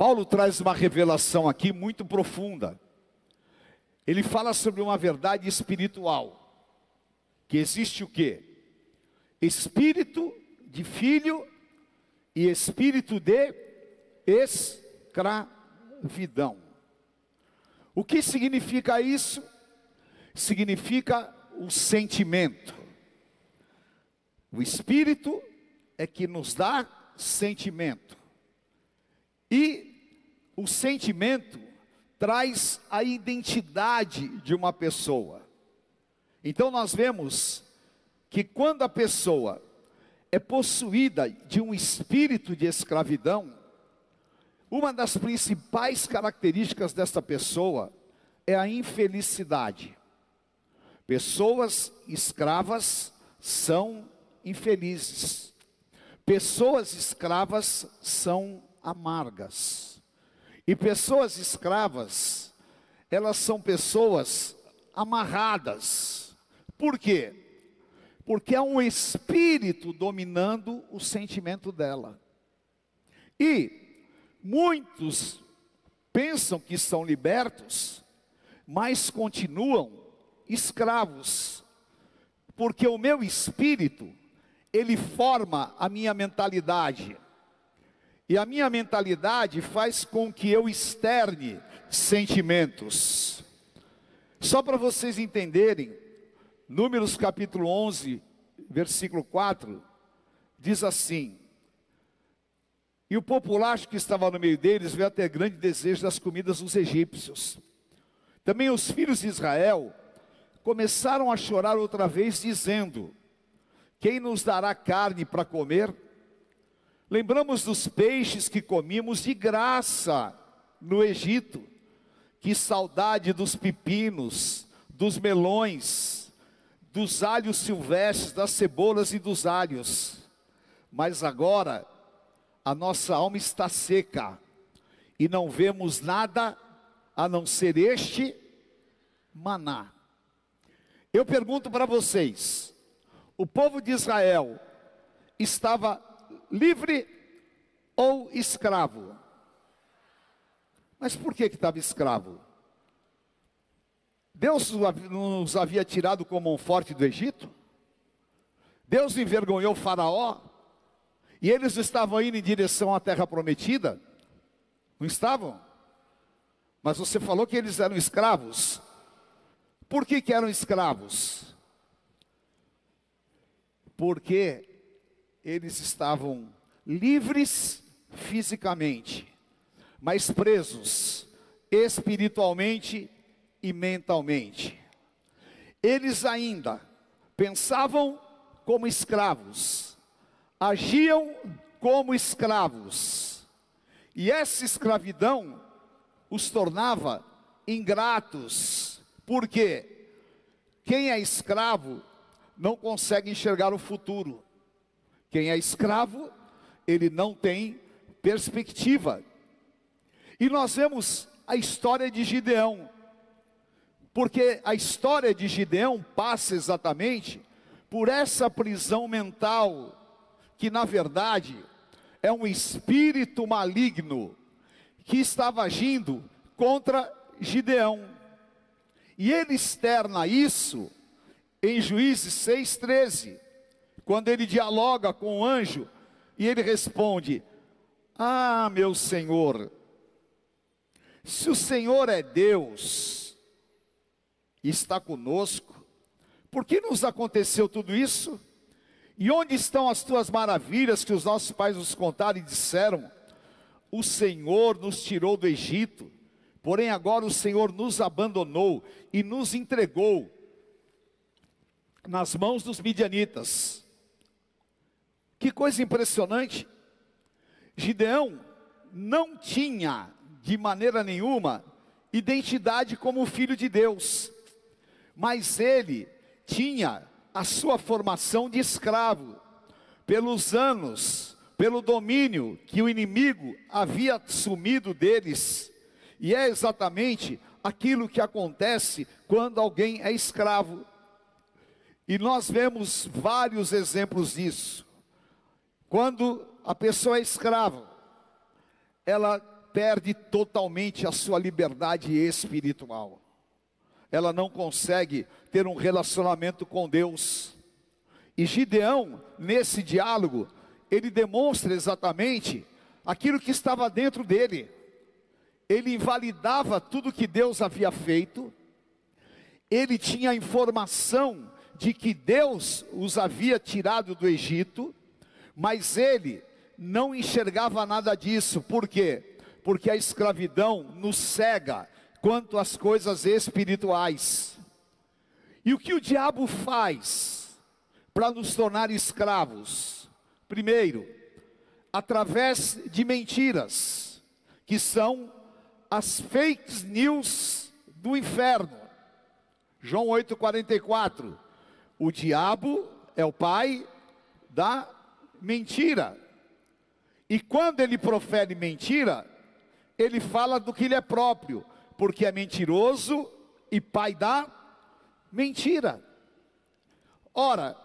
Paulo traz uma revelação aqui muito profunda. Ele fala sobre uma verdade espiritual, que existe o quê? Espírito de filho e espírito de escravidão. O que significa isso? Significa o sentimento. O Espírito é que nos dá sentimento. E o sentimento traz a identidade de uma pessoa. Então nós vemos que quando a pessoa é possuída de um espírito de escravidão, uma das principais características desta pessoa é a infelicidade. Pessoas escravas são infelizes. Pessoas escravas são amargas. E pessoas escravas, elas são pessoas amarradas. Por quê? Porque há um espírito dominando o sentimento dela. E muitos pensam que são libertos, mas continuam escravos. Porque o meu espírito, ele forma a minha mentalidade. E a minha mentalidade faz com que eu externe sentimentos. Só para vocês entenderem, Números capítulo 11, versículo 4, diz assim: e o populacho que estava no meio deles veio a ter grande desejo das comidas dos egípcios. Também os filhos de Israel começaram a chorar outra vez, dizendo: quem nos dará carne para comer? Lembramos dos peixes que comíamos de graça no Egito. Que saudade dos pepinos, dos melões, dos alhos silvestres, das cebolas e dos alhos. Mas agora a nossa alma está seca e não vemos nada a não ser este maná. Eu pergunto para vocês, o povo de Israel estava livre ou escravo? Mas por que estava escravo? Deus nos havia tirado com mão forte do Egito? Deus envergonhou Faraó? E eles estavam indo em direção à terra prometida? Não estavam? Mas você falou que eles eram escravos. Por que eram escravos? Porque eles estavam livres fisicamente, mas presos espiritualmente e mentalmente. Eles ainda pensavam como escravos, agiam como escravos, e essa escravidão os tornava ingratos, porque quem é escravo não consegue enxergar o futuro. Quem é escravo, ele não tem perspectiva. E nós vemos a história de Gideão, porque a história de Gideão passa exatamente por essa prisão mental, que na verdade é um espírito maligno, que estava agindo contra Gideão. E ele externa isso em Juízes 6,13, quando ele dialoga com o anjo, e ele responde: ah, meu Senhor, se o Senhor é Deus e está conosco, por que nos aconteceu tudo isso? E onde estão as tuas maravilhas que os nossos pais nos contaram e disseram: o Senhor nos tirou do Egito, porém agora o Senhor nos abandonou e nos entregou nas mãos dos midianitas. Que coisa impressionante. Gideão não tinha de maneira nenhuma identidade como filho de Deus, mas ele tinha a sua formação de escravo, pelos anos, pelo domínio que o inimigo havia assumido deles. E é exatamente aquilo que acontece quando alguém é escravo. E nós vemos vários exemplos disso. Quando a pessoa é escrava, ela perde totalmente a sua liberdade espiritual. Ela não consegue ter um relacionamento com Deus. E Gideão, nesse diálogo, ele demonstra exatamente aquilo que estava dentro dele. Ele invalidava tudo que Deus havia feito. Ele tinha a informação de que Deus os havia tirado do Egito, mas ele não enxergava nada disso. Por quê? Porque a escravidão nos cega quanto às coisas espirituais. E o que o diabo faz para nos tornar escravos? Primeiro, através de mentiras, que são as fake news do inferno. João 8,44, o diabo é o pai da mentira. E quando ele profere mentira, ele fala do que ele é próprio, porque é mentiroso e pai da mentira. Ora,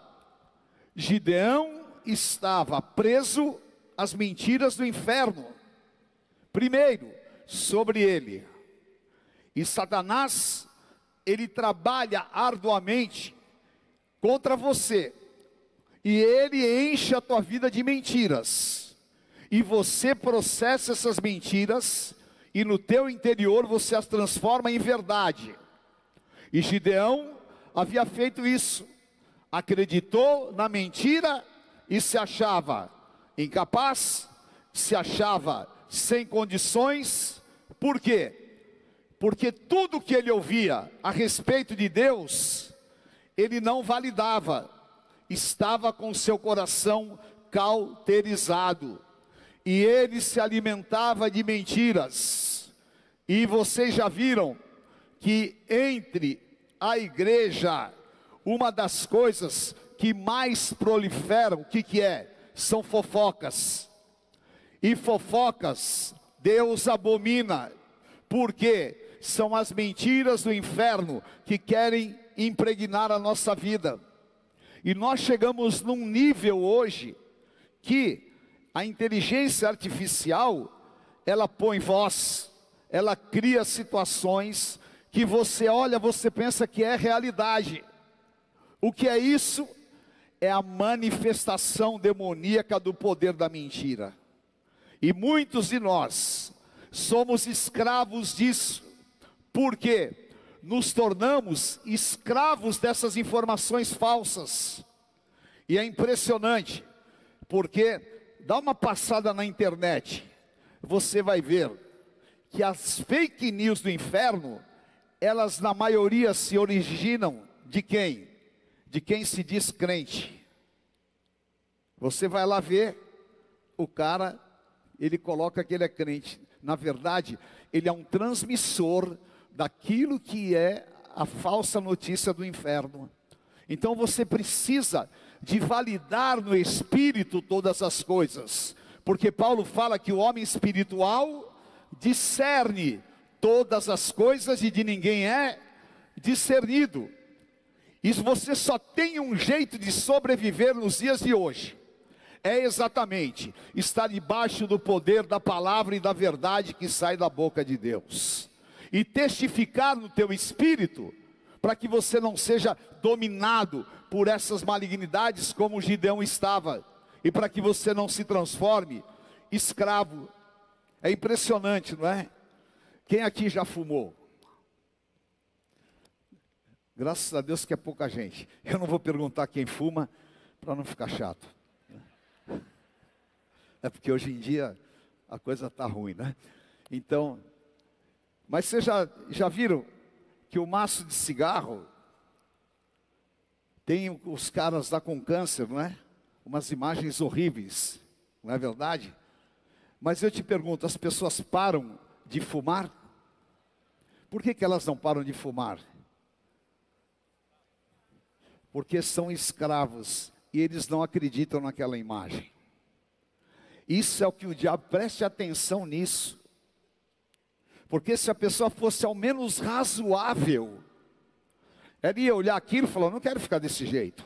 Gideão estava preso às mentiras do inferno. Primeiro, sobre ele. E Satanás, ele trabalha arduamente contra você. E ele enche a tua vida de mentiras. E você processa essas mentiras, e no teu interior você as transforma em verdade. E Gideão havia feito isso. Acreditou na mentira e se achava incapaz, se achava sem condições. Por quê? Porque tudo que ele ouvia a respeito de Deus, ele não validava. Estava com seu coração cauterizado. E ele se alimentava de mentiras. E vocês já viram que entre a igreja, uma das coisas que mais proliferam, o que é? São fofocas. E fofocas Deus abomina, porque são as mentiras do inferno que querem impregnar a nossa vida. E nós chegamos num nível hoje que a inteligência artificial, ela põe voz, ela cria situações que você olha, você pensa que é realidade. O que é isso? É a manifestação demoníaca do poder da mentira. E muitos de nós somos escravos disso, porque nos tornamos escravos dessas informações falsas. E é impressionante, porque dá uma passada na internet, você vai ver que as fake news do inferno, elas na maioria se originam de quem? De quem se diz crente. Você vai lá ver, o cara, ele coloca que ele é crente. Na verdade, ele é um transmissor daquilo que é a falsa notícia do inferno. Então você precisa de validar no espírito todas as coisas, porque Paulo fala que o homem espiritual discerne todas as coisas e de ninguém é discernido. E você só tem um jeito de sobreviver nos dias de hoje, é exatamente estar debaixo do poder da palavra e da verdade que sai da boca de Deus, e testificar no teu espírito, para que você não seja dominado por essas malignidades como Gideão estava, e para que você não se transforme escravo. É impressionante, não é? Quem aqui já fumou? Graças a Deus que é pouca gente. Eu não vou perguntar quem fuma, para não ficar chato. É porque hoje em dia a coisa está ruim, né? Então, mas vocês já viram que o maço de cigarro, tem os caras lá com câncer, não é? Umas imagens horríveis, não é verdade? Mas eu te pergunto, as pessoas param de fumar? Por que elas não param de fumar? Porque são escravos e eles não acreditam naquela imagem. Isso é o que o diabo, preste atenção nisso. Porque se a pessoa fosse ao menos razoável, ela ia olhar aquilo e falar, não quero ficar desse jeito.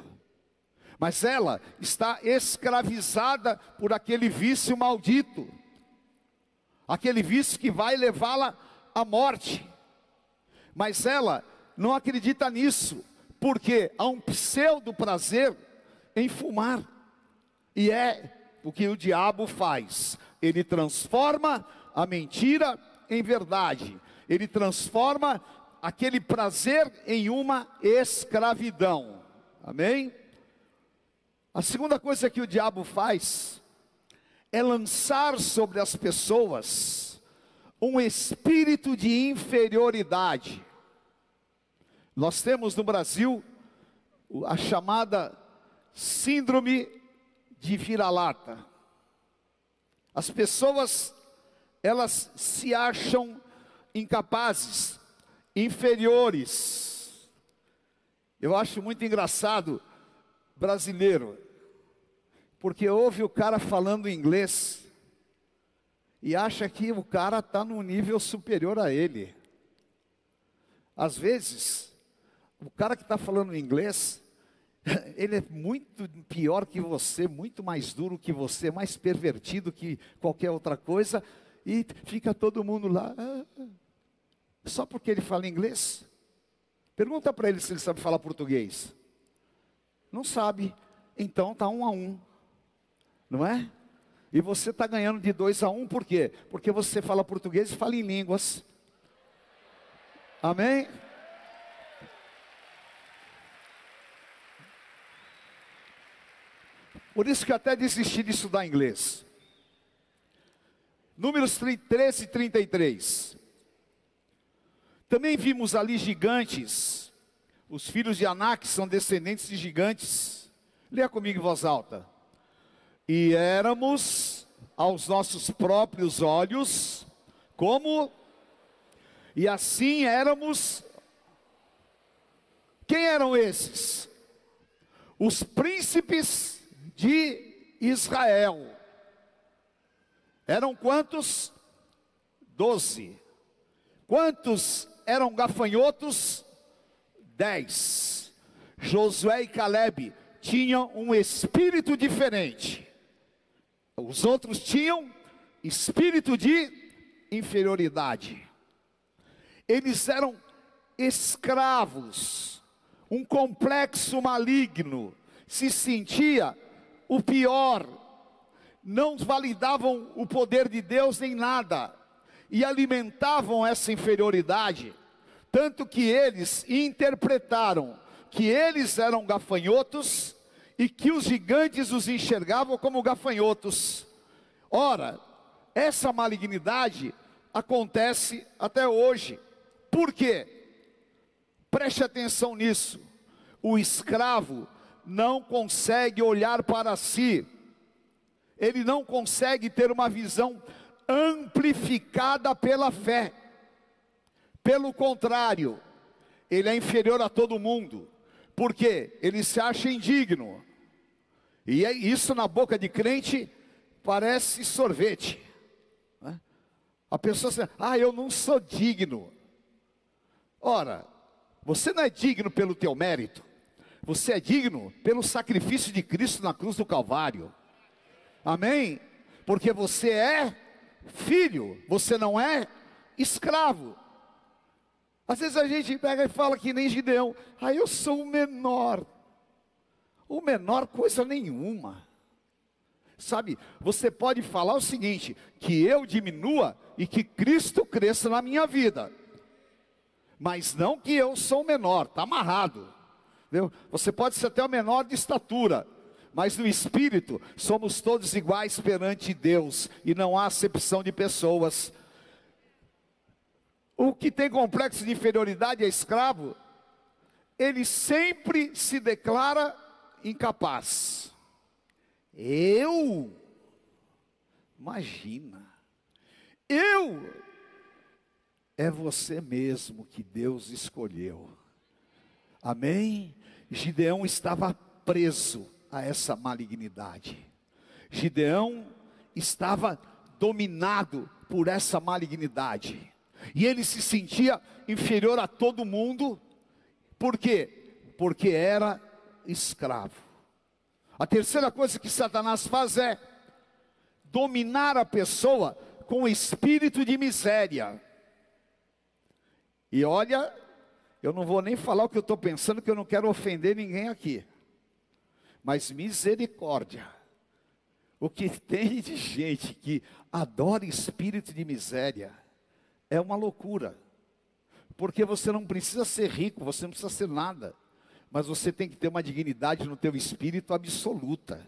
Mas ela está escravizada por aquele vício maldito. aquele vício que vai levá-la à morte. Mas ela não acredita nisso, porque há um pseudo prazer em fumar. E é o que o diabo faz. Ele transforma a mentira em verdade. Ele transforma aquele prazer em uma escravidão. Amém? A segunda coisa que o diabo faz é lançar sobre as pessoas um espírito de inferioridade. Nós temos no Brasil a chamada síndrome de vira-lata. As pessoas, elas se acham incapazes, inferiores. Eu acho muito engraçado brasileiro, porque ouve o cara falando inglês e acha que o cara está num nível superior a ele. Às vezes, o cara que está falando inglês, ele é muito pior que você, muito mais duro que você, mais pervertido que qualquer outra coisa, e fica todo mundo lá, só porque ele fala inglês. Pergunta para ele se ele sabe falar português. Não sabe, então está 1-1, não é? E você está ganhando de 2-1, por quê? Porque você fala português e fala em línguas. Amém? Por isso que eu até desisti de estudar inglês. Números 13 e 33. Também vimos ali gigantes. Os filhos de Anak são descendentes de gigantes. Leia comigo em voz alta. E éramos aos nossos próprios olhos como... E assim éramos... Quem eram esses? Os príncipes de Israel. Eram quantos? 12. Quantos eram gafanhotos? 10. Josué e Calebe tinham um espírito diferente. Os outros tinham espírito de inferioridade. Eles eram escravos, um complexo maligno, se sentia o pior, não validavam o poder de Deus nem nada, e alimentavam essa inferioridade, tanto que eles interpretaram que eles eram gafanhotos, e que os gigantes os enxergavam como gafanhotos. Ora, essa malignidade acontece até hoje. Por quê? Preste atenção nisso. O escravo não consegue olhar para si. Ele não consegue ter uma visão amplificada pela fé. Pelo contrário, ele é inferior a todo mundo. Porque ele se acha indigno. E é isso, na boca de crente parece sorvete. A pessoa diz, eu não sou digno. Ora, você não é digno pelo teu mérito. Você é digno pelo sacrifício de Cristo na cruz do Calvário. Amém? Porque você é filho, você não é escravo. Às vezes a gente pega e fala que nem Gideão, eu sou o menor. O menor coisa nenhuma. Sabe, você pode falar o seguinte, que eu diminua e que Cristo cresça na minha vida. Mas não que eu sou o menor, está amarrado. Entendeu? Você pode ser até o menor de estatura, mas no espírito somos todos iguais perante Deus, e não há acepção de pessoas. O que tem complexo de inferioridade é escravo, ele sempre se declara incapaz. Imagina, é você mesmo que Deus escolheu. Amém? Gideão estava preso a essa malignidade. Gideão estava dominado por essa malignidade. E ele se sentia inferior a todo mundo. Por quê? Porque era escravo. A terceira coisa que Satanás faz é dominar a pessoa com espírito de miséria. E olha, eu não vou nem falar o que eu estou pensando, que eu não quero ofender ninguém aqui. Mas misericórdia. O que tem de gente que adora espírito de miséria é uma loucura. Porque você não precisa ser rico, você não precisa ser nada. Mas você tem que ter uma dignidade no teu espírito absoluta.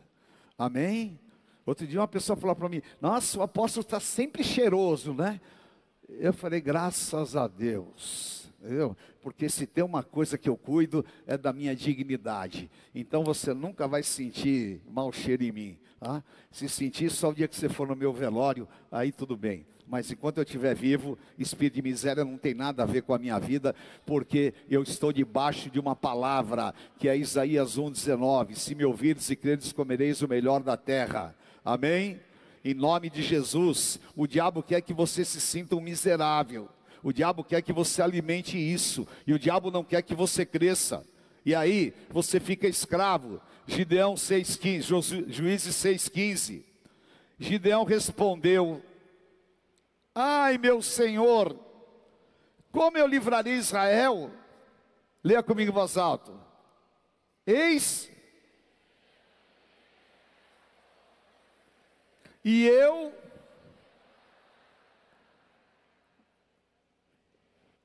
Amém? Outro dia uma pessoa falou para mim: nossa, o apóstolo está sempre cheiroso, né? Eu falei: graças a Deus. Entendeu? Porque se tem uma coisa que eu cuido, é da minha dignidade. Então você nunca vai sentir mau cheiro em mim, tá? Se sentir só o dia que você for no meu velório, aí tudo bem. Mas enquanto eu estiver vivo, espírito de miséria não tem nada a ver com a minha vida, porque eu estou debaixo de uma palavra, que é Isaías 1,19: se me ouvirdes e credes, comereis o melhor da terra. Amém? Em nome de Jesus. O diabo quer que você se sinta um miserável. O diabo quer que você alimente isso. E o diabo não quer que você cresça. E aí, você fica escravo. Gideão 6,15, Juízes 6,15. Gideão respondeu: ai, meu Senhor, como eu livrarei Israel? Leia comigo em voz alta. Eis, e eu...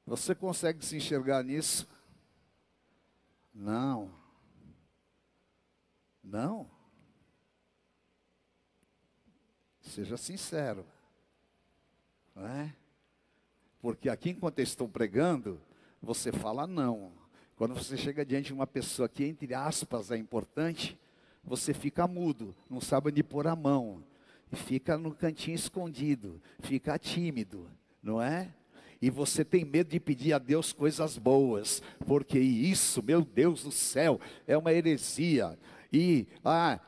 Você consegue se enxergar nisso? Não. Não. Seja sincero. Não é? Porque aqui, enquanto eu estou pregando, você fala não. Quando você chega diante de uma pessoa que, entre aspas, é importante, você fica mudo, não sabe onde pôr a mão. E fica no cantinho escondido, fica tímido, não é? E você tem medo de pedir a Deus coisas boas, porque isso, meu Deus do céu, é uma heresia. E,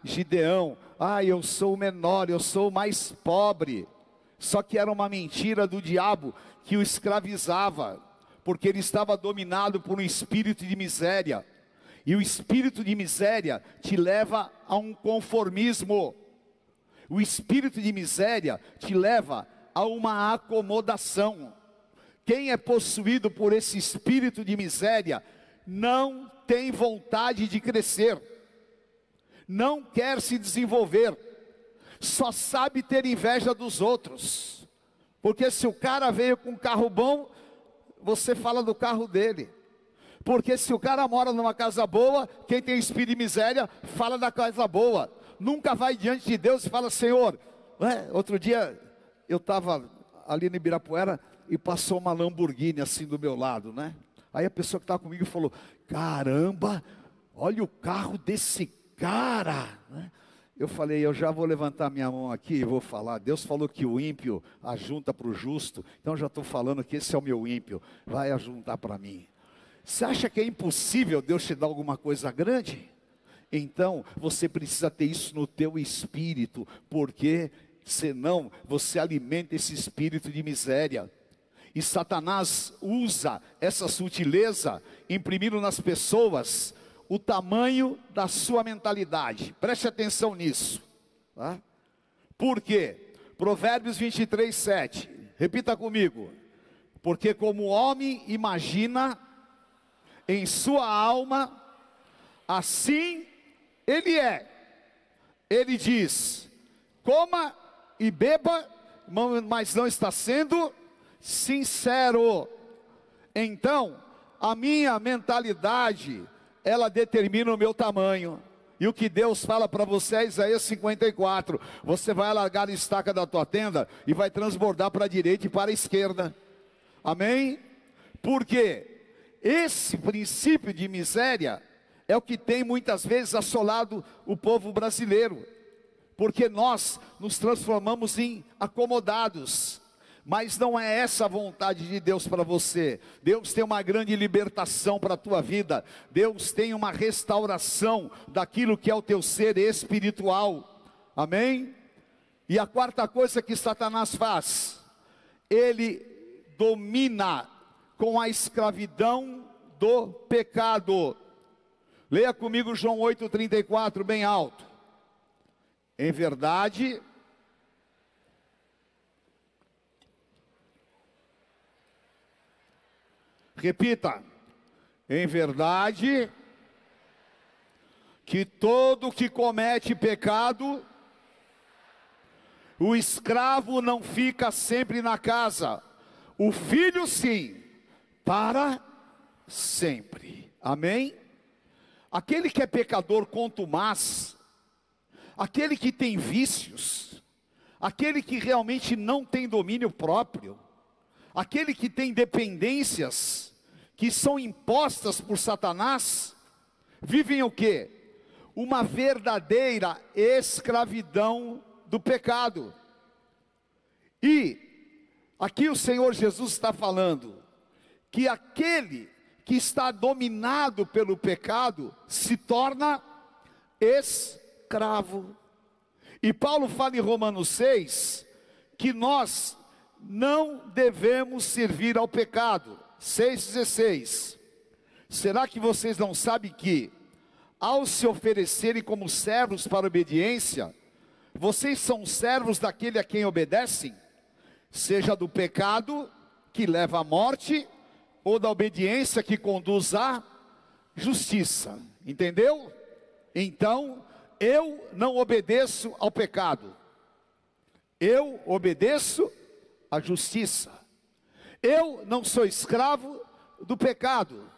Gideão, eu sou o menor, eu sou o mais pobre. Só que era uma mentira do diabo que o escravizava, porque ele estava dominado por um espírito de miséria. E o espírito de miséria te leva a um conformismo. O espírito de miséria te leva a uma acomodação. Quem é possuído por esse espírito de miséria não tem vontade de crescer, não quer se desenvolver, só sabe ter inveja dos outros. Porque se o cara veio com um carro bom, você fala do carro dele. Porque se o cara mora numa casa boa, quem tem espírito de miséria fala da casa boa. Nunca vai diante de Deus e fala: Senhor, outro dia eu estava ali no Ibirapuera e passou uma Lamborghini assim do meu lado, né? Aí a pessoa que estava comigo falou: caramba, olha o carro desse cara, né? Eu falei: eu já vou levantar minha mão aqui e vou falar. Deus falou que o ímpio ajunta para o justo, então já estou falando que esse é o meu ímpio, vai ajuntar para mim. Você acha que é impossível Deus te dar alguma coisa grande? Então você precisa ter isso no teu espírito, porque senão você alimenta esse espírito de miséria. E Satanás usa essa sutileza, imprimindo nas pessoas o tamanho da sua mentalidade. Preste atenção nisso, tá? Por quê? Provérbios 23, 7. Repita comigo. Porque como o homem imagina em sua alma, assim ele é. Ele diz: coma e beba, mas não está sendo sincero. Então, a minha mentalidade, ela determina o meu tamanho. E o que Deus fala para você é Isaías 54. Você vai alargar a estaca da tua tenda e vai transbordar para a direita e para a esquerda. Amém? Porque esse princípio de miséria é o que tem muitas vezes assolado o povo brasileiro. Porque nós nos transformamos em acomodados. Mas não é essa a vontade de Deus para você. Deus tem uma grande libertação para a tua vida. Deus tem uma restauração daquilo que é o teu ser espiritual. Amém? E a quarta coisa que Satanás faz, ele domina com a escravidão do pecado. Leia comigo João 8,34 bem alto. Em verdade, Repita: em verdade, que todo que comete pecado, o escravo não fica sempre na casa, o filho sim, para sempre. Amém? Aquele que é pecador contumaz, aquele que tem vícios, aquele que realmente não tem domínio próprio, aquele que tem dependências que são impostas por Satanás, vivem o quê? Uma verdadeira escravidão do pecado. E aqui o Senhor Jesus está falando que aquele que está dominado pelo pecado se torna escravo. E Paulo fala em Romanos 6 que nós não devemos servir ao pecado. 6,16. Será que vocês não sabem que, ao se oferecerem como servos para a obediência, vocês são servos daquele a quem obedecem? Seja do pecado que leva à morte, ou da obediência que conduz à justiça. Entendeu? Então, eu não obedeço ao pecado, eu obedeço à justiça. Eu não sou escravo do pecado,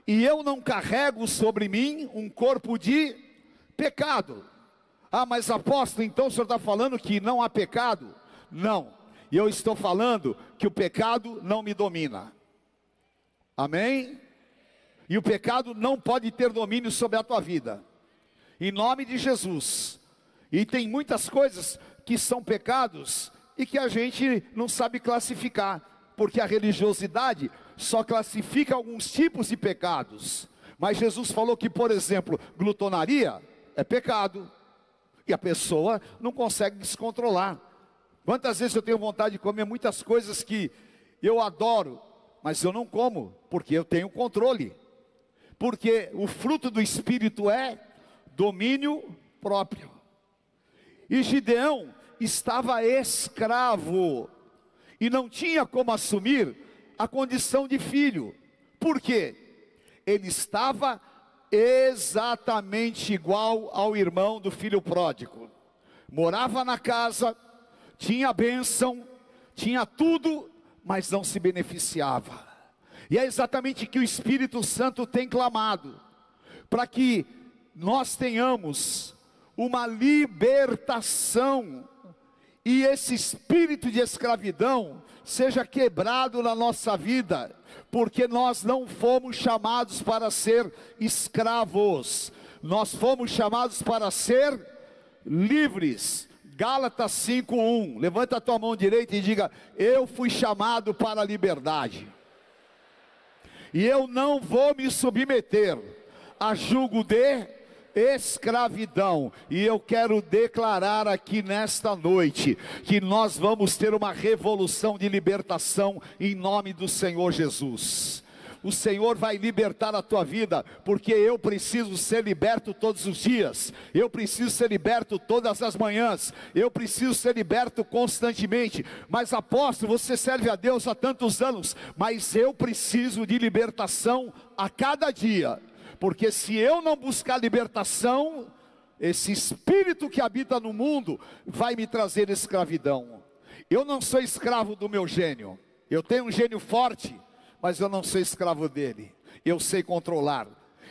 e eu não carrego sobre mim um corpo de pecado. Ah, mas apóstolo, então o senhor está falando que não há pecado? Não, e eu estou falando que o pecado não me domina. Amém? E o pecado não pode ter domínio sobre a tua vida, em nome de Jesus. E tem muitas coisas que são pecados e que a gente não sabe classificar, porque a religiosidade só classifica alguns tipos de pecados. Mas Jesus falou que, por exemplo, glutonaria é pecado, e a pessoa não consegue descontrolar. Quantas vezes eu tenho vontade de comer muitas coisas que eu adoro, mas eu não como, porque eu tenho controle. Porque o fruto do Espírito é domínio próprio. E Gideão estava escravo, e não tinha como assumir a condição de filho. Por quê? Ele estava exatamente igual ao irmão do filho pródigo. Morava na casa, tinha bênção, tinha tudo, mas não se beneficiava. E é exatamente o que o Espírito Santo tem clamado, para que nós tenhamos uma libertação, e esse espírito de escravidão seja quebrado na nossa vida, porque nós não fomos chamados para ser escravos, nós fomos chamados para ser livres. Gálatas 5:1, levanta a tua mão direita e diga: eu fui chamado para a liberdade, e eu não vou me submeter a jugo de escravidão. E eu quero declarar aqui nesta noite que nós vamos ter uma revolução de libertação em nome do Senhor Jesus. O Senhor vai libertar a tua vida, porque eu preciso ser liberto todos os dias, eu preciso ser liberto todas as manhãs, eu preciso ser liberto constantemente. Mas apóstolo, você serve a Deus há tantos anos, mas eu preciso de libertação a cada dia, porque se eu não buscar libertação, esse espírito que habita no mundo vai me trazer escravidão. Eu não sou escravo do meu gênio, eu tenho um gênio forte, mas eu não sou escravo dele, eu sei controlar.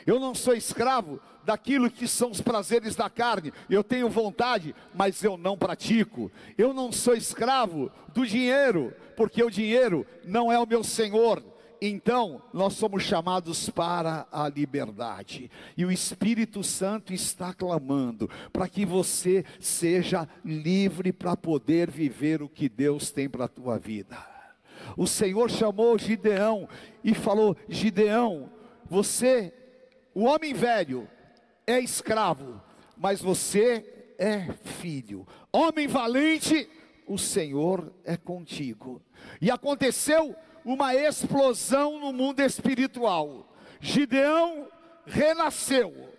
Eu não sou escravo daquilo que são os prazeres da carne, eu tenho vontade, mas eu não pratico. Eu não sou escravo do dinheiro, porque o dinheiro não é o meu senhor. Então, nós somos chamados para a liberdade, e o Espírito Santo está clamando para que você seja livre para poder viver o que Deus tem para a tua vida. O Senhor chamou Gideão e falou: Gideão, você, o homem velho, é escravo, mas você é filho. Homem valente, o Senhor é contigo. E aconteceu uma explosão no mundo espiritual. Gideão renasceu.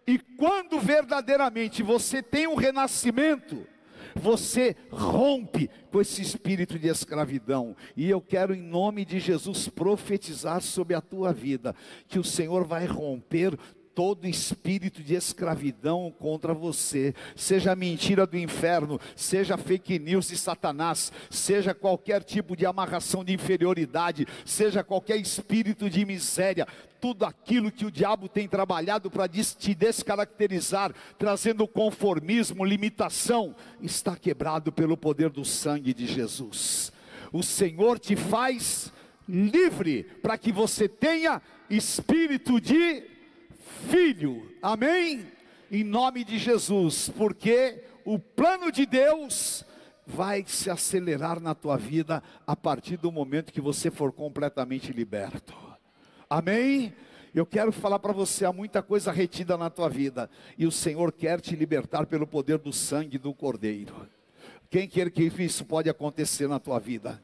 E quando verdadeiramente você tem um renascimento, você rompe com esse espírito de escravidão. E eu quero, em nome de Jesus, profetizar sobre a tua vida, que o Senhor vai romper todo espírito de escravidão contra você, seja mentira do inferno, seja fake news de Satanás, seja qualquer tipo de amarração de inferioridade, seja qualquer espírito de miséria, tudo aquilo que o diabo tem trabalhado para te descaracterizar, trazendo conformismo, limitação, está quebrado pelo poder do sangue de Jesus. O Senhor te faz livre, para que você tenha espírito de filho, amém? Em nome de Jesus, porque o plano de Deus vai se acelerar na tua vida, a partir do momento que você for completamente liberto, amém? Eu quero falar para você, há muita coisa retida na tua vida, e o Senhor quer te libertar pelo poder do sangue do Cordeiro. Quem quer que isso pode acontecer na tua vida?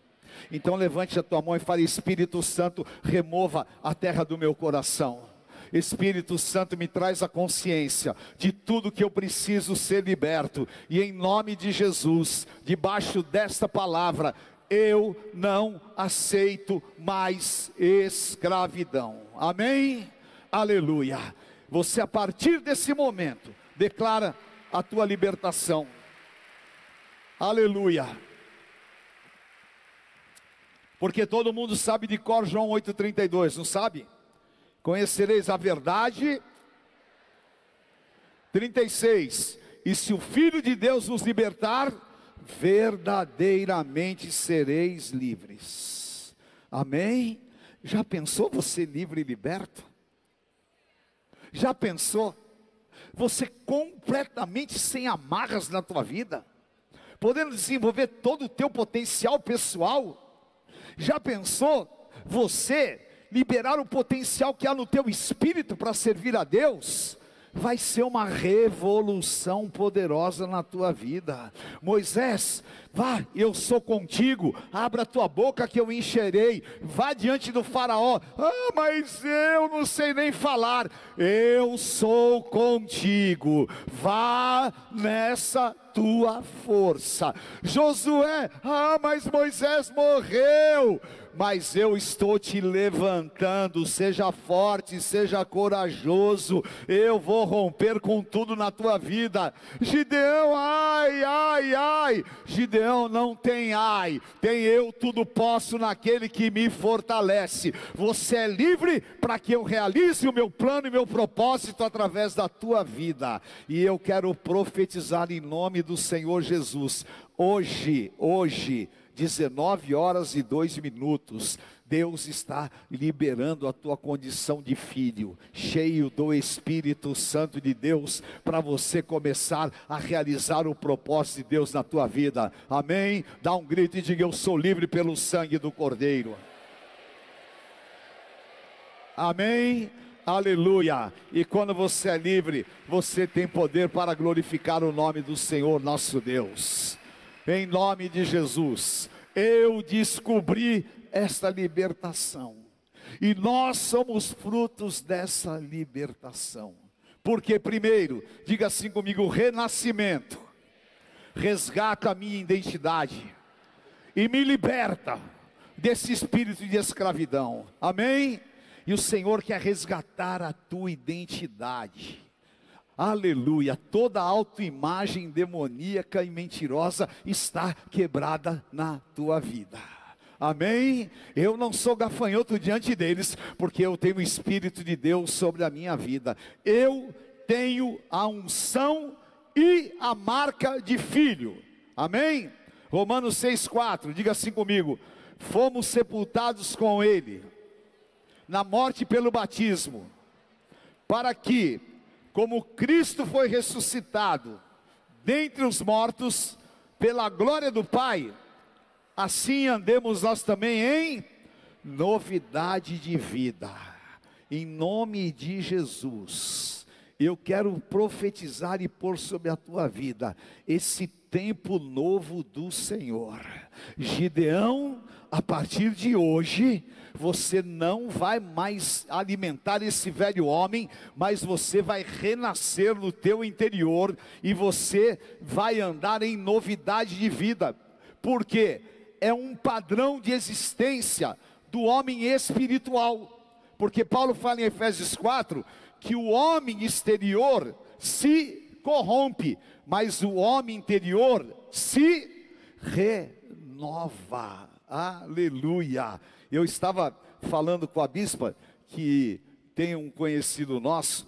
Então levante a tua mão e fale: Espírito Santo, remova a terra do meu coração. Espírito Santo, me traz a consciência de tudo que eu preciso ser liberto, e em nome de Jesus, debaixo desta palavra, eu não aceito mais escravidão, amém? Aleluia. Você, a partir desse momento, declara a tua libertação, aleluia. Porque todo mundo sabe de cor João 8,32, não sabe? Conhecereis a verdade. 36, e se o Filho de Deus vos libertar, verdadeiramente sereis livres, amém? Já pensou você livre e liberto? Já pensou você completamente sem amarras na tua vida, podendo desenvolver todo o teu potencial pessoal? Já pensou você liberar o potencial que há no teu espírito para servir a Deus? Vai ser uma revolução poderosa na tua vida. Moisés, vá, eu sou contigo, abra a tua boca que eu encherei. Vá diante do faraó. Ah, mas eu não sei nem falar. Eu sou contigo, vá nessa tua força. Josué, ah, mas Moisés morreu. Mas eu estou te levantando, seja forte, seja corajoso, eu vou romper com tudo na tua vida. Gideão, ai, ai, ai, Gideão não tem ai, tem eu tudo posso naquele que me fortalece. Você é livre para que eu realize o meu plano e meu propósito através da tua vida, e eu quero profetizar em nome do Senhor Jesus, hoje, 19h02, Deus está liberando a tua condição de filho, cheio do Espírito Santo de Deus, para você começar a realizar o propósito de Deus na tua vida, amém? Dá um grito e diga: eu sou livre pelo sangue do Cordeiro, amém? Aleluia. E quando você é livre, você tem poder para glorificar o nome do Senhor nosso Deus. Em nome de Jesus, eu descobri esta libertação, e nós somos frutos dessa libertação, porque primeiro, diga assim comigo: renascimento, resgata a minha identidade, e me liberta desse espírito de escravidão, amém? E o Senhor quer resgatar a tua identidade, aleluia. Toda autoimagem demoníaca e mentirosa está quebrada na tua vida, amém? Eu não sou gafanhoto diante deles, porque eu tenho o Espírito de Deus sobre a minha vida. Eu tenho a unção e a marca de filho, amém? Romanos 6,4, diga assim comigo: fomos sepultados com ele na morte pelo batismo, para que, como Cristo foi ressuscitado dentre os mortos pela glória do Pai, assim andemos nós também em novidade de vida. Em nome de Jesus, eu quero profetizar e pôr sobre a tua vida esse tempo novo do Senhor. Gideão, a partir de hoje, você não vai mais alimentar esse velho homem, mas você vai renascer no teu interior, e você vai andar em novidade de vida, porque é um padrão de existência do homem espiritual, porque Paulo fala em Efésios 4, que o homem exterior se corrompe, mas o homem interior se renova. Aleluia. Eu estava falando com a bispa, que tem um conhecido nosso,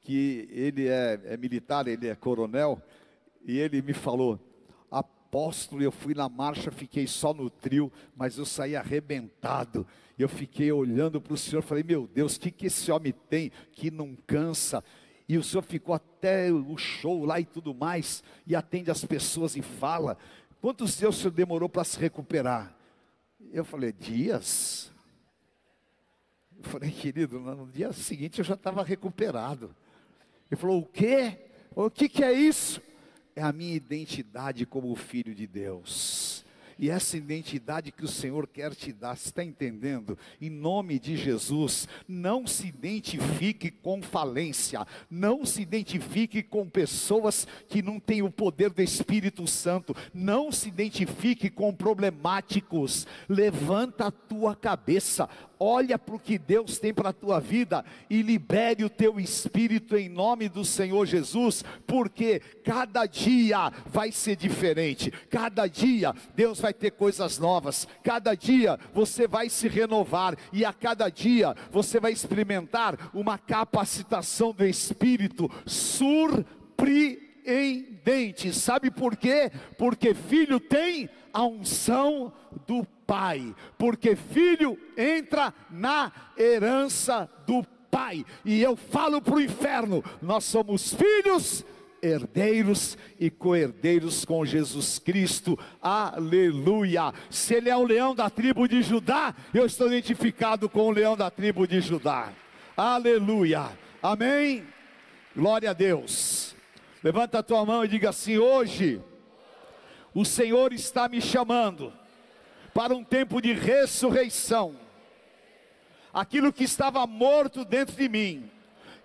que ele é militar, ele é coronel, e ele me falou: apóstolo, eu fui na marcha, fiquei só no trio, mas eu saí arrebentado. Eu fiquei olhando para o senhor, falei: meu Deus, o que esse homem tem que não cansa? E o senhor ficou até o show lá e tudo mais, e atende as pessoas e fala. Quantos dias o senhor demorou para se recuperar? Eu falei: dias. Eu falei: querido, no dia seguinte eu já estava recuperado. Ele falou: o quê? O que é isso? É a minha identidade como filho de Deus. E essa identidade que o Senhor quer te dar, você está entendendo? Em nome de Jesus, não se identifique com falência, não se identifique com pessoas que não têm o poder do Espírito Santo, não se identifique com problemáticos. Levanta a tua cabeça, olha para o que Deus tem para a tua vida e libere o teu espírito em nome do Senhor Jesus, porque cada dia vai ser diferente, cada dia Deus vai ter coisas novas, cada dia você vai se renovar, e a cada dia você vai experimentar uma capacitação do Espírito surpreendente. Sabe por quê? Porque filho tem a unção do Pai, porque filho entra na herança do Pai. E eu falo para o inferno: nós somos filhos, herdeiros e co-herdeiros com Jesus Cristo. Aleluia. Se ele é o leão da tribo de Judá, eu estou identificado com o leão da tribo de Judá. Aleluia. Amém. Glória a Deus. Levanta a tua mão e diga assim: hoje o Senhor está me chamando para um tempo de ressurreição. Aquilo que estava morto dentro de mim,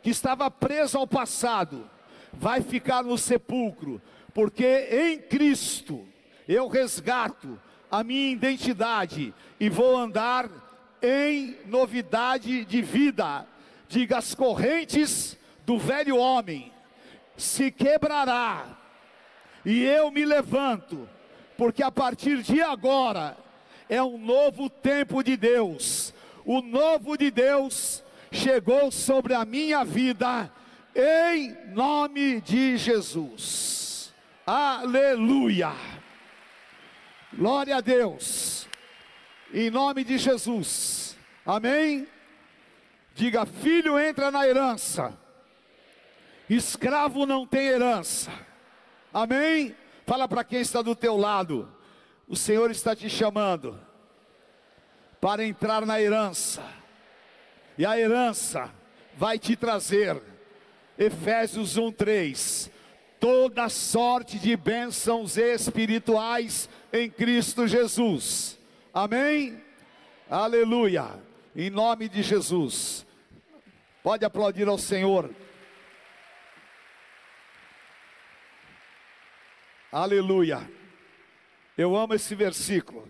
que estava preso ao passado, vai ficar no sepulcro, porque em Cristo eu resgato a minha identidade e vou andar em novidade de vida. Diga: as correntes do velho homem se quebrará e eu me levanto, porque a partir de agora é um novo tempo de Deus. O novo de Deus chegou sobre a minha vida, em nome de Jesus. Aleluia. Glória a Deus. Em nome de Jesus. Amém. Diga: filho entra na herança, escravo não tem herança. Amém. Fala para quem está do teu lado: o Senhor está te chamando para entrar na herança, e a herança vai te trazer, Efésios 1:3, toda sorte de bênçãos espirituais em Cristo Jesus. Amém? Aleluia. Em nome de Jesus. Pode aplaudir ao Senhor. Aleluia. Eu amo esse versículo.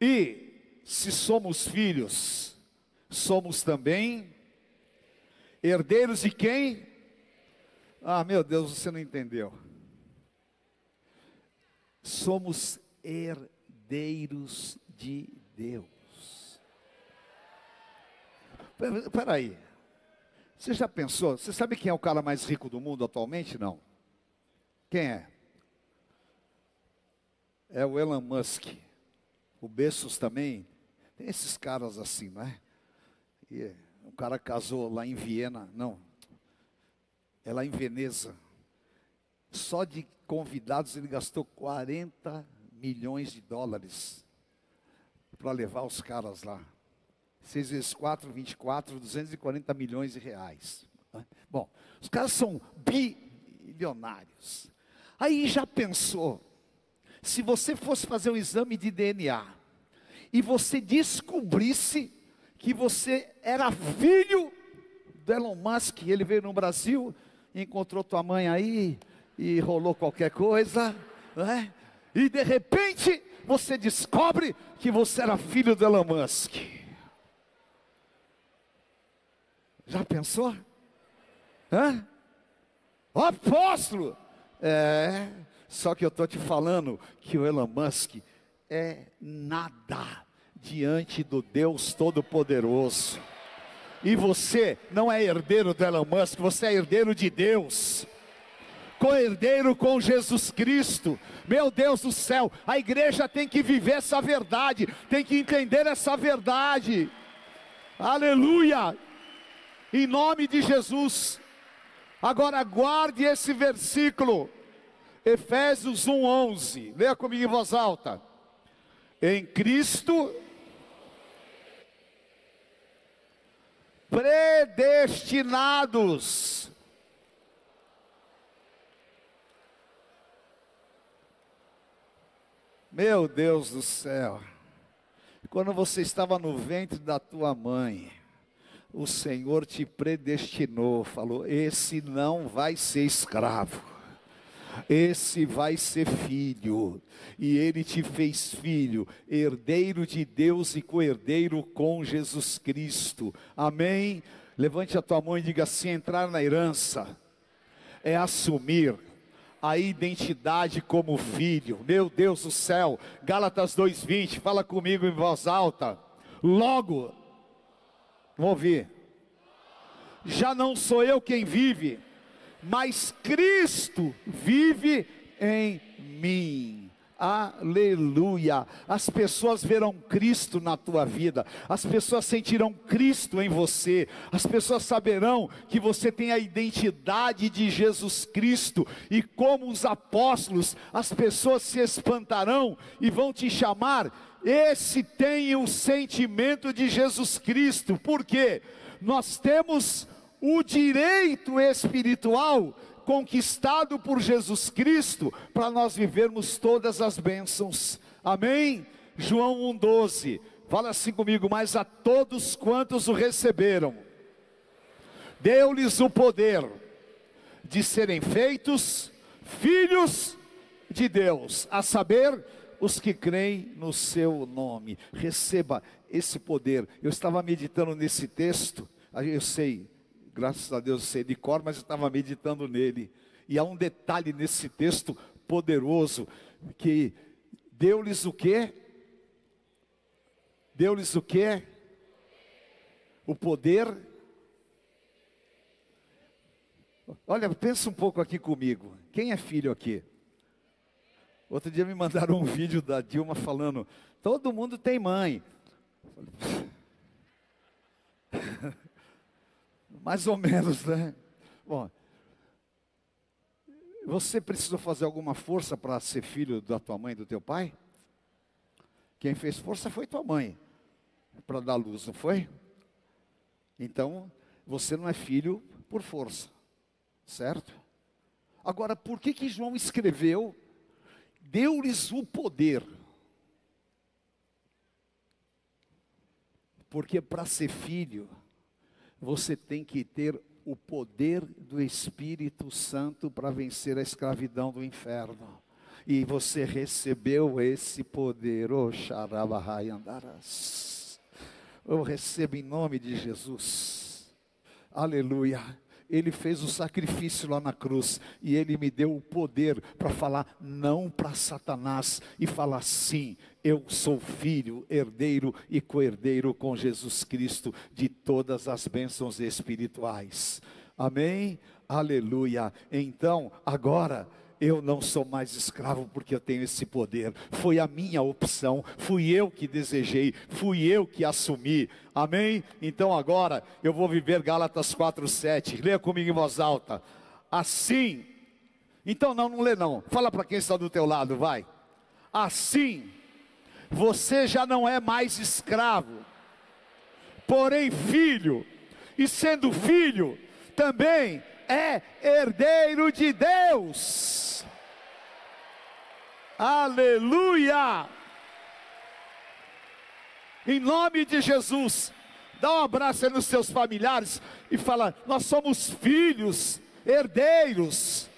E se somos filhos, somos também herdeiros de quem? Ah, meu Deus, você não entendeu. Somos herdeiros de Deus. Espera aí. Você já pensou? Você sabe quem é o cara mais rico do mundo atualmente? Não. Quem é? É o Elon Musk. O Bezos também. Tem esses caras assim, não é? E o cara casou lá em Viena. Não. É lá em Veneza. Só de convidados ele gastou 40 milhões de dólares para levar os caras lá. 6 vezes 4, 24, 240 milhões de reais. Bom, os caras são bilionários. Aí já pensou, se você fosse fazer um exame de DNA, e você descobrisse que você era filho do Elon Musk, ele veio no Brasil, encontrou tua mãe aí, e rolou qualquer coisa, né? E de repente, você descobre que você era filho do Elon Musk. Já pensou? Hã? Apóstolo! Só que eu estou te falando que o Elon Musk é nada diante do Deus Todo-Poderoso. E você não é herdeiro do Elon Musk, você é herdeiro de Deus, co-herdeiro com Jesus Cristo. Meu Deus do céu, a igreja tem que viver essa verdade, tem que entender essa verdade. Aleluia! Em nome de Jesus. Agora guarde esse versículo, Efésios 1:11, leia comigo em voz alta. Em Cristo, predestinados. Meu Deus do céu, quando você estava no ventre da tua mãe, o Senhor te predestinou, falou: esse não vai ser escravo, esse vai ser filho, e Ele te fez filho, herdeiro de Deus e co-herdeiro com Jesus Cristo, amém? Levante a tua mão e diga assim: entrar na herança é assumir a identidade como filho. Meu Deus do céu, Gálatas 2:20, fala comigo em voz alta. Logo, vamos ouvir, já não sou eu quem vive, mas Cristo vive em mim. Aleluia. As pessoas verão Cristo na tua vida, as pessoas sentirão Cristo em você, as pessoas saberão que você tem a identidade de Jesus Cristo, e como os apóstolos, as pessoas se espantarão e vão te chamar: esse tem o sentimento de Jesus Cristo. Por quê? Nós temos o direito espiritual conquistado por Jesus Cristo, para nós vivermos todas as bênçãos, amém? João 1:12, fala assim comigo: mas a todos quantos o receberam, deu-lhes o poder de serem feitos filhos de Deus, a saber, os que creem no seu nome. Receba esse poder. Eu estava meditando nesse texto, eu sei, graças a Deus eu sei de cor, mas eu estava meditando nele, e há um detalhe nesse texto poderoso, que deu-lhes o quê? Deu-lhes o quê? O poder. Olha, pensa um pouco aqui comigo, quem é filho aqui? Outro dia me mandaram um vídeo da Dilma falando: todo mundo tem mãe. Mais ou menos, né? Bom, você precisou fazer alguma força para ser filho da tua mãe e do teu pai? Quem fez força foi tua mãe, para dar luz, não foi? Então, você não é filho por força, certo? Agora, por que João escreveu: deu-lhes o poder? Porque para ser filho, você tem que ter o poder do Espírito Santo para vencer a escravidão do inferno. E você recebeu esse poder. Eu recebo em nome de Jesus. Aleluia. Ele fez o sacrifício lá na cruz, e Ele me deu o poder para falar não para Satanás, e falar sim: eu sou filho, herdeiro e co-herdeiro com Jesus Cristo de todas as bênçãos espirituais, amém? Aleluia. Então, agora, eu não sou mais escravo porque eu tenho esse poder. Foi a minha opção, fui eu que desejei, fui eu que assumi, amém? Então agora eu vou viver Gálatas 4:7, leia comigo em voz alta. Assim, então não lê não, fala para quem está do teu lado, vai. Assim, você já não é mais escravo, porém filho, e sendo filho, também é herdeiro de Deus. Aleluia! Em nome de Jesus, dá um abraço aí nos seus familiares e fala: nós somos filhos, herdeiros.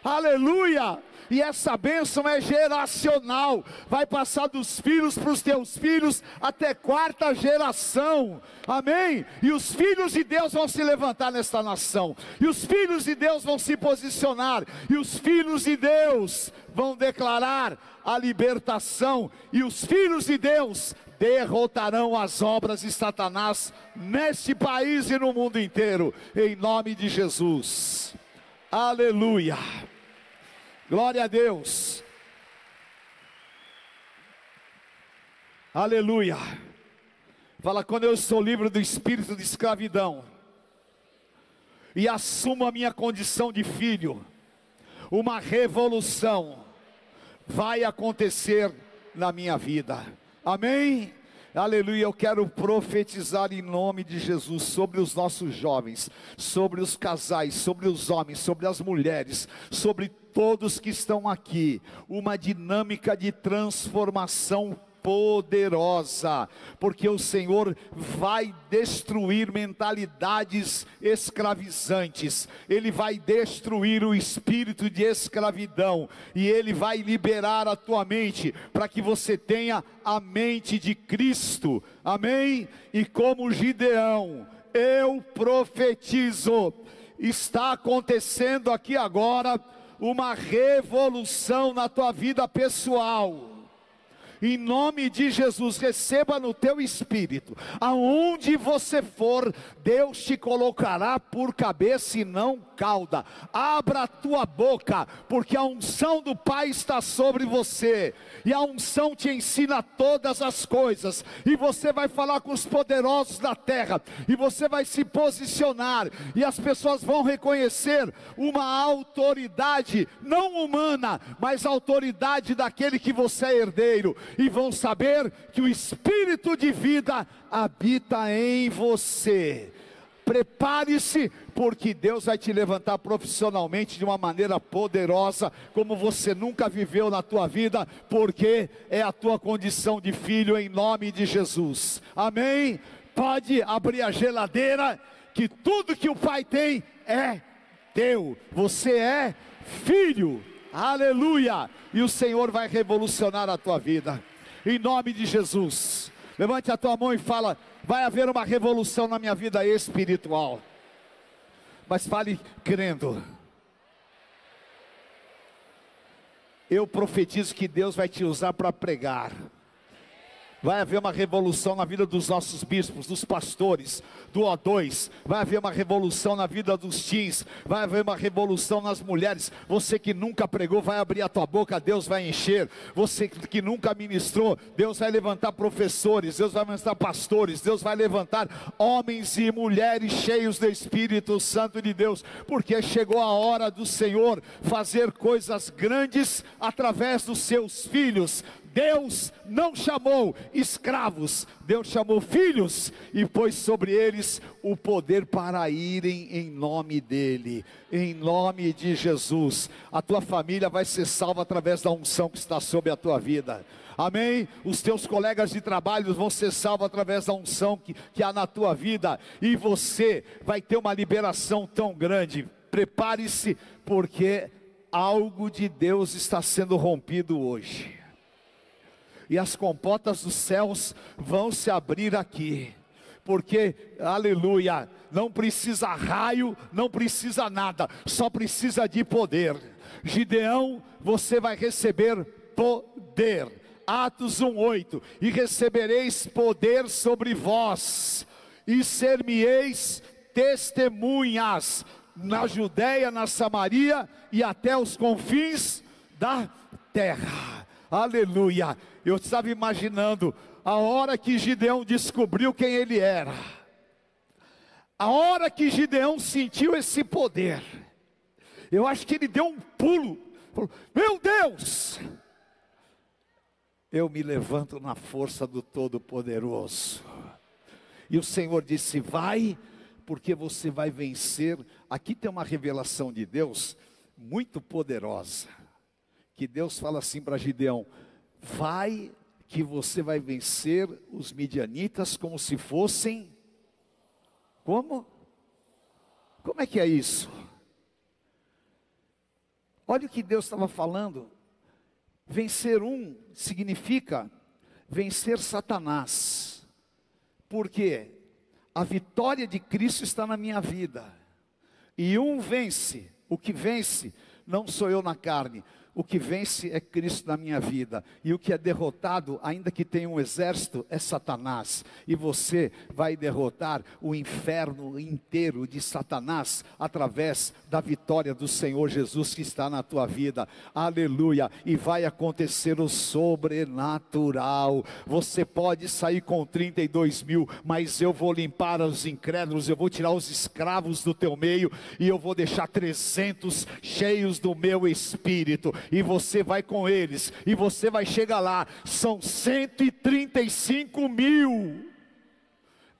Aleluia! E essa bênção é geracional, vai passar dos filhos para os teus filhos até quarta geração, amém? E os filhos de Deus vão se levantar nesta nação, e os filhos de Deus vão se posicionar, e os filhos de Deus vão declarar a libertação, e os filhos de Deus derrotarão as obras de Satanás neste país e no mundo inteiro, em nome de Jesus. Aleluia! Glória a Deus. Aleluia. Fala: quando eu estou livre do espírito de escravidão e assumo a minha condição de filho, uma revolução vai acontecer na minha vida. Amém? Aleluia. Eu quero profetizar em nome de Jesus sobre os nossos jovens, sobre os casais, sobre os homens, sobre as mulheres, sobre todos que estão aqui, uma dinâmica de transformação poderosa, porque o Senhor vai destruir mentalidades escravizantes, Ele vai destruir o espírito de escravidão, e Ele vai liberar a tua mente, para que você tenha a mente de Cristo, amém? E como Gideão, eu profetizo, está acontecendo aqui agora, uma revolução na tua vida pessoal. Em nome de Jesus, receba no teu espírito, aonde você for, Deus te colocará por cabeça e não cauda. Abra a tua boca, porque a unção do Pai está sobre você, e a unção te ensina todas as coisas, e você vai falar com os poderosos da terra, e você vai se posicionar, e as pessoas vão reconhecer uma autoridade, não humana, mas a autoridade daquele que você é herdeiro, e vão saber que o Espírito de vida habita em você. Prepare-se, porque Deus vai te levantar profissionalmente de uma maneira poderosa, como você nunca viveu na tua vida, porque é a tua condição de filho, em nome de Jesus, amém? Pode abrir a geladeira, que tudo que o Pai tem é teu, você é filho, aleluia, e o Senhor vai revolucionar a tua vida, em nome de Jesus. Levante a tua mão e fala: vai haver uma revolução na minha vida espiritual. Mas fale crendo. Eu profetizo que Deus vai te usar para pregar. Vai haver uma revolução na vida dos nossos bispos, dos pastores, do O2. Vai haver uma revolução na vida dos teens. Vai haver uma revolução nas mulheres. Você que nunca pregou, vai abrir a tua boca, Deus vai encher. Você que nunca ministrou, Deus vai levantar professores, Deus vai levantar pastores, Deus vai levantar homens e mulheres cheios do Espírito Santo de Deus, porque chegou a hora do Senhor fazer coisas grandes através dos seus filhos. Deus não chamou escravos, Deus chamou filhos, e pôs sobre eles o poder para irem em nome dEle, em nome de Jesus. A tua família vai ser salva através da unção que está sobre a tua vida, amém? Os teus colegas de trabalho vão ser salvos através da unção que há na tua vida, e você vai ter uma liberação tão grande. Prepare-se, porque algo de Deus está sendo rompido hoje, e as comportas dos céus vão se abrir aqui, porque, aleluia, não precisa raio, não precisa nada, só precisa de poder. Gideão, você vai receber poder. Atos 1:8, e recebereis poder sobre vós, e ser-me-eis testemunhas na Judeia, na Samaria e até os confins da terra. Aleluia. Eu estava imaginando a hora que Gideão descobriu quem ele era, a hora que Gideão sentiu esse poder, eu acho que ele deu um pulo, falou: meu Deus, eu me levanto na força do Todo-Poderoso. E o Senhor disse: vai, porque você vai vencer. Aqui tem uma revelação de Deus muito poderosa, que Deus fala assim para Gideão: vai, que você vai vencer os midianitas como se fossem, como? Como é que é isso? Olha o que Deus estava falando. Vencer um significa vencer Satanás, porque a vitória de Cristo está na minha vida, e um vence. O que vence não sou eu na carne, o que vence é Cristo na minha vida, e o que é derrotado, ainda que tenha um exército, é Satanás. E você vai derrotar o inferno inteiro de Satanás, através da vitória do Senhor Jesus que está na tua vida, aleluia. E vai acontecer o sobrenatural. Você pode sair com 32 mil, mas eu vou limpar os incrédulos, eu vou tirar os escravos do teu meio, e eu vou deixar 300 cheios do meu Espírito, e você vai com eles, e você vai chegar lá, são 135 mil,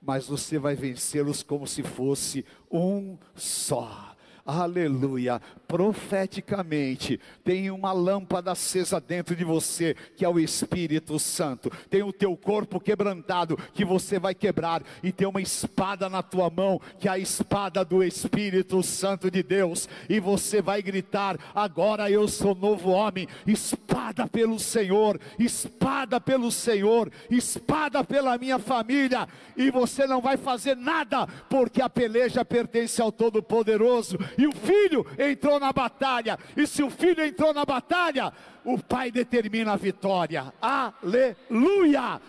mas você vai vencê-los como se fosse um só. Aleluia. Profeticamente, tem uma lâmpada acesa dentro de você, que é o Espírito Santo. Tem o teu corpo quebrantado, que você vai quebrar, e tem uma espada na tua mão, que é a espada do Espírito Santo de Deus, e você vai gritar: agora eu sou novo homem. Espada pelo Senhor, espada pelo Senhor, espada pela minha família. E você não vai fazer nada, porque a peleja pertence ao Todo-Poderoso, e o filho entrou na batalha, e se o filho entrou na batalha, o pai determina a vitória. Aleluia!